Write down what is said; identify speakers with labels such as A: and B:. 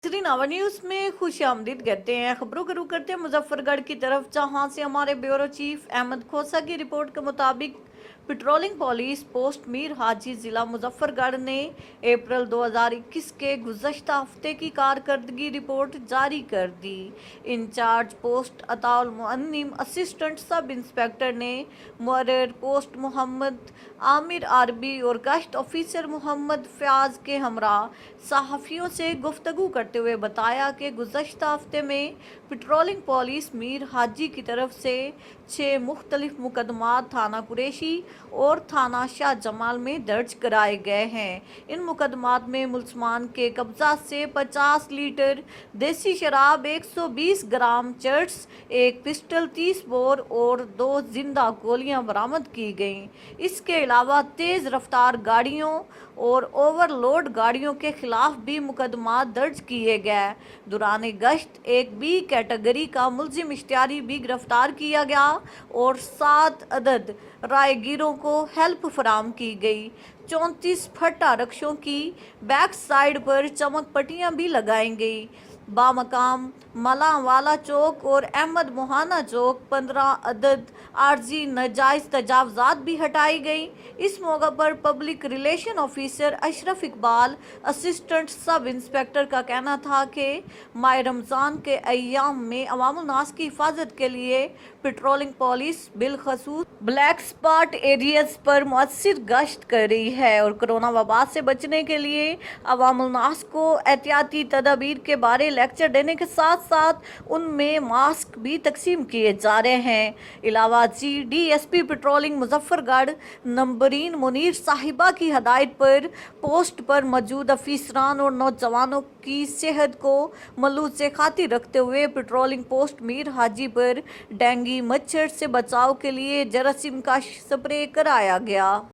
A: नवा न्यूज में खुश आमदीद कहते हैं। खबरों का रुख करते हैं मुजफ्फरगढ़ की तरफ, जहां से हमारे ब्यूरो चीफ अहमद खोसा की रिपोर्ट के मुताबिक पेट्रोलिंग पुलिस पोस्ट मीर हाजी जिला मुजफ्फरगढ़ ने अप्रैल 2021 के गुज़श्ता हफ्ते की कारकर्दगी रिपोर्ट जारी कर दी। इंचार्ज पोस्ट अताउल मुअन्निम, असिस्टेंट सब इंस्पेक्टर ने मुअर्रिर पोस्ट मोहम्मद आमिर आरबी और गश्त ऑफिसर मोहम्मद फयाज के हमरा सहाफ़ियों से गुफ्तगू करते हुए बताया कि गुज़श्ता हफ्ते में पेट्रोलिंग पुलिस मीर हाजी की तरफ से 6 मुख्तलिफ मुकदमात थाना कुरैशी और थाना शाह जमाल में दर्ज कराए गए हैं। इन मुकदमात में मुल्ज़मान के कब्जा से 50 लीटर देसी शराब, 120 ग्राम चर्स, एक पिस्टल, 30 बोर और 2 जिंदा गोलियां बरामद की गईं। इसके अलावा तेज़ रफ्तार गाड़ियों और ओवरलोड गाड़ियों के खिलाफ भी मुकदमा दर्ज किए गए। दौरान गश्त एक बी कैटेगरी का मुलजिम इश्तियारी भी गिरफ्तार किया गया और 7 अदद राहगीरों को हेल्प फराम की गई। 34 फट्टा रक्षों की बैक साइड पर चमक पट्टियां भी लगाई गई। बामकाम मलावाला चौक और अहमद मोहाना चौक 15 अदद आर्जी नाजायज तजावजात भी हटाई गई। इस मौका पर public relation officer Ashraf Iqbal, assistant sub inspector का कहना था कि माह रमज़ान के अय्याम में अवामुल नास की हिफाजत के लिए पेट्रोलिंग पुलिस बिलखसूस ब्लैक स्पॉट एरियाज पर मुअस्सिर गश्त कर रही है और कोरोना वबा से बचने के लिए अवामुल नास को एहतियाती तदाबीर के बारे लेक्चर देने के साथ साथ उनमें मास्क भी तकसीम किए जा रहे हैं। इलाहाबादी डीएसपी पेट्रोलिंग मुजफ्फरगढ़ नंबरीन मुनीर साहिबा की हदायत पर पोस्ट पर मौजूद अफीसरान और नौजवानों की सेहत को मलूज से खातिर रखते हुए पेट्रोलिंग पोस्ट मीर हाजी पर डेंगू मच्छर से बचाव के लिए जरासीम का स्प्रे कराया गया।